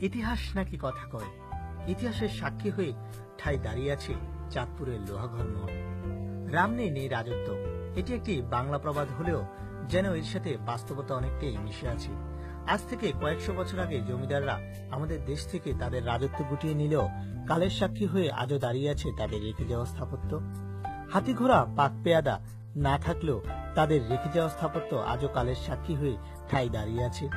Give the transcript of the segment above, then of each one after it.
ইতিহাস নাকি কথা কয়। ইতিহাসের সাক্ষী হয়ে ঠাই দাঁড়িয়ে আছে চাঁদপুরের লোহাঘর মঠ। রাম নেই রাজত্ব, এটি একটি বাংলা প্রবাদ হলেও যেন এর সাথে বাস্তবতা অনেকটাই মিশে আছে। আজ থেকে কয়েকশো বছর আগে জমিদাররা আমাদের দেশ থেকে তাদের রাজত্ব গুটিয়ে নিলেও কালের সাক্ষী হয়ে আজও দাঁড়িয়ে আছে তাদের রেখে যাওয়া স্থাপত্য। হাতি ঘোড়া পাক পেয়াদা না থাকলেও তাদের রেখে যাওয়া স্থাপত্য আজও কালের সাক্ষী হয়ে ঠাই দাঁড়িয়ে আছে।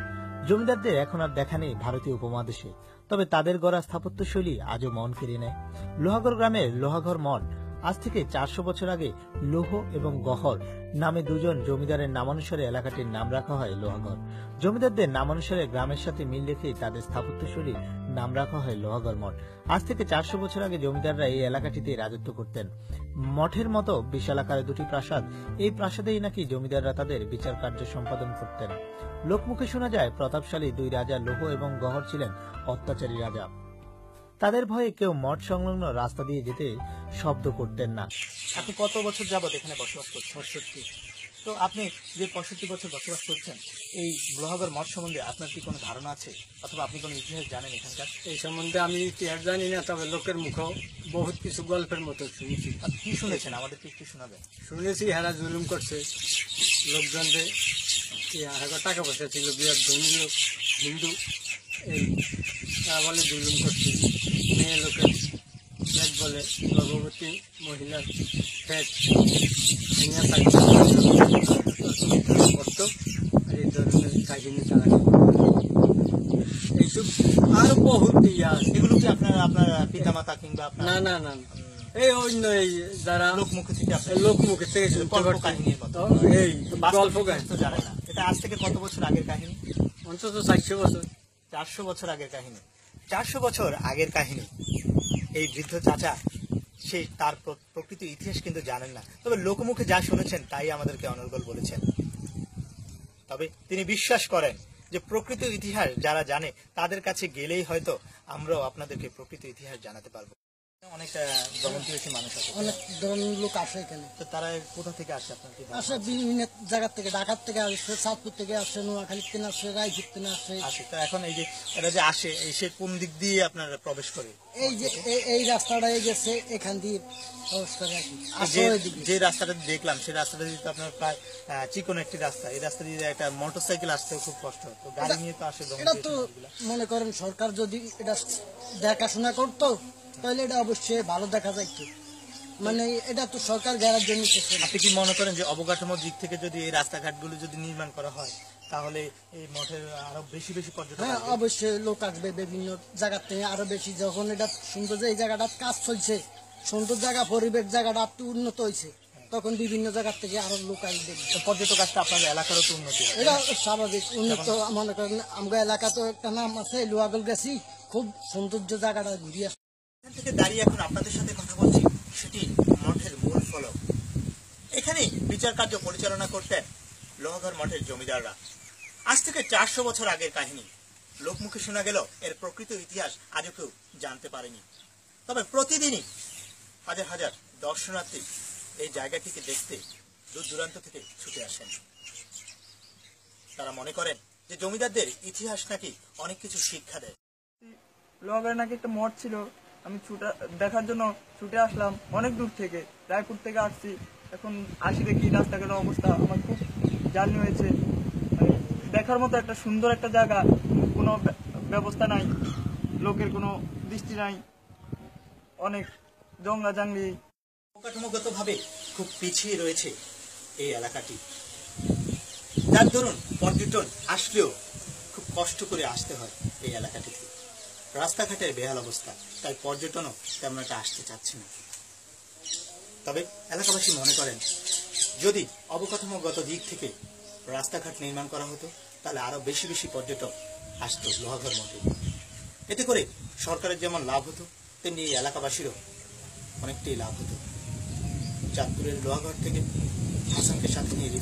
জমিদারদের এখন আর দেখা নেই ভারতীয় উপমহাদেশে, তবে তাদের গড়া স্থাপত্য শৈলী আজও মন কেড়ে নেয়। লোহাগড় গ্রামের লোহাঘর মঠ আজ থেকে 400 বছর আগে লৌহ এবং গহর নামে দুজন জমিদারের নামানুসারে এলাকাটির নাম রাখা হয় লোহাঘর। জমিদারদের নামানুসারে গ্রামের সাথে মিল রেখে তাদের স্থাপত্যশৈলীর নাম রাখা হয় লোহাঘর মঠ। আজ থেকে 400 বছর আগে জমিদাররা এই এলাকাটিতে রাজত্ব করতেন। মঠের মতো বিশাল আকারে দুটি প্রাসাদ, এই প্রাসাদেই নাকি জমিদাররা তাদের বিচার কার্য সম্পাদন করতেন। লোকমুখে শোনা যায় প্রতাপশালী দুই রাজা লৌহ এবং গহর ছিলেন অত্যাচারী রাজা। তাদের ভয়ে কেউ মঠ সংলগ্ন রাস্তা দিয়ে যেতে শব্দ করতেন না। আপনি কত বছর যাবত এখানে বসবাস করছেন? 65। তো আপনি যে 65 বছর বসবাস করছেন, এই লোহাগড় মঠ সম্বন্ধে আপনার কি কোনো ধারণা আছে, অথবা আপনি কোনো ইতিহাস জানেন এখানকার? এই সম্বন্ধে আমি ইতিহাস জানি না, তবে লোকের মুখেও বহুত কিছু গল্পের মতো শুনেছি। আপনি কি শুনেছেন, আমাদেরকে একটু শোনাবেন? শুনেছি হেরা জুলুম করছে লোকজনদের, টাকা পয়সা ছিল, বিরাট ধনী লোক, হিন্দু, এই বলে জুলুম করছে। মেয়ে লোকের ফ্যাট বলে, গর্ভবতী মহিলার ফ্যাট করতো। এই ধরনের কাহিনী তারা এইসব আরো বহুত ইয়া। এগুলো কি আপনার পিতা মাতা কিংবা না না না এই অন্য এই যারা লোকমুখে থেকে লোকমুখে থেকে গল্প কাহিনীর মতো, এই গল্প কাহিনী তো জানে না। এটা আজ থেকে কত বছর আগের কাহিনী? অন্তত 400 বছর। 400 বছর আগের কাহিনী। 400 বছর আগের কাহিনী। এই বৃদ্ধ চাচা সে তার প্রকৃত ইতিহাস কিন্তু জানেন না, তবে লোকমুখে যা শুনেছেন তাই আমাদেরকে অনর্গল বলেছেন। তবে তিনি বিশ্বাস করেন যে প্রকৃত ইতিহাস যারা জানে তাদের কাছে গেলেই হয়তো আমরাও আপনাদেরকে প্রকৃত ইতিহাস জানাতে পারবো। অনেক জনপ্রিয় মানুষ আছে, অনেক ধরনের লোক আসে এখানে। তো তারা কোথা থেকে আসে আপনার কি? আসে বিভিন্ন জায়গা থেকে, ঢাকার থেকে আসে, চাঁদপুর থেকে আসে, নোয়াখালী থেকে আসে, রায়পুর থেকে আসে। তো এখন এই যে এরা যে আসে, সে কোন দিক দিয়ে আপনারা প্রবেশ করে? এই যে এই রাস্তাটাই গেছে, এখান দিয়ে প্রবেশ করে আর কি। যে রাস্তাটা দেখলাম সেই রাস্তাটা দিয়ে আপনার প্রায় চিকন একটি রাস্তা, এই রাস্তা দিয়ে একটা মোটরসাইকেল আসতেও খুব কষ্ট হতো, গাড়ি নিয়ে তো আসে। এটা তো মনে করেন সরকার যদি এটা দেখাশোনা করতো তাহলে এটা অবশ্যই ভালো দেখা যাইতো। মানে এটা তো সরকার গেরার জন্য। আপনি কি মনে করেন যে অবকাঠামোর দিক থেকে যদি এই রাস্তাঘাটগুলো যদি নির্মাণ করা হয় তাহলে এই মঠের আরো বেশি বেশি পর্যটক? হ্যাঁ, অবশ্যই লোক আসবে বিভিন্ন জায়গা থেকে আরো বেশি। যখন এটা সুন্দর, যে এই জায়গাটা কাজ চলছে, সুন্দর জায়গা, পরিবেশ জায়গাটা একটু উন্নত হয়েছে, তখন বিভিন্ন জায়গা থেকে আরো লোক আসবে। পর্যটক আসতে আপনাদের এলাকারও তো উন্নতি, এটা স্বাভাবিক উন্নত। মনে করেন আমরা এলাকা তো একটা নাম আছে, লোহাগল গেছি, খুব সৌন্দর্য জায়গাটা ঘুরিয়ে আসে। এখান থেকে দাঁড়িয়ে এখন আপনাদের সাথে কথা বলছি, সেটি মঠের মূল ফলক। এখানে বিচার কার্য পরিচালনা করতেন লোহাঘর মঠের জমিদাররা। আজ থেকে 400 বছর আগের কাহিনী, লোকমুখে শোনা গেল এর প্রকৃত ইতিহাস আজও কেউ জানতে পারেনি। তবে প্রতিদিনই হাজার হাজার দর্শনার্থী এই জায়গাটিকে দেখতে দূর দূরান্ত থেকে ছুটে আসেন। তারা মনে করেন যে জমিদারদের ইতিহাস নাকি অনেক কিছু শিক্ষা দেয়। লোহাগড়ে নাকি একটা মঠ ছিল, আমি দেখার জন্য ছুটে আসলাম অনেক দূর থেকে, রায়পুর থেকে আসছি। এখন আসি দেখি রাস্তাঘাটের অবস্থা, আমার খুব জার্নি হয়েছে। দেখার মতো একটা সুন্দর একটা জায়গা, কোনো ব্যবস্থা নাই, লোকের কোনো দৃষ্টি নাই, অনেক জঙ্গলা জাংলি। অবকাঠামোগত ভাবে খুব পিছিয়ে রয়েছে এই এলাকাটি, যার দরুন পর্যটন আসলেও খুব কষ্ট করে আসতে হয় এই এলাকাটিতে। রাস্তাঘাটের বেহাল অবস্থা, তাই পর্যটনও তেমন একটা আসতে চাচ্ছে না। তবে এলাকাবাসী মনে করেন যদি অবকাঠামোগত দিক থেকে রাস্তাঘাট নির্মাণ করা হতো তাহলে আরো বেশি বেশি পর্যটক আসতো লোহাঘর মঠে। এতে করে সরকারের যেমন লাভ হতো, তেমনি এই এলাকাবাসীরও অনেকটাই লাভ হতো। চাঁদপুরের লোহাঘর থেকে হাসানকে সাথে নিয়ে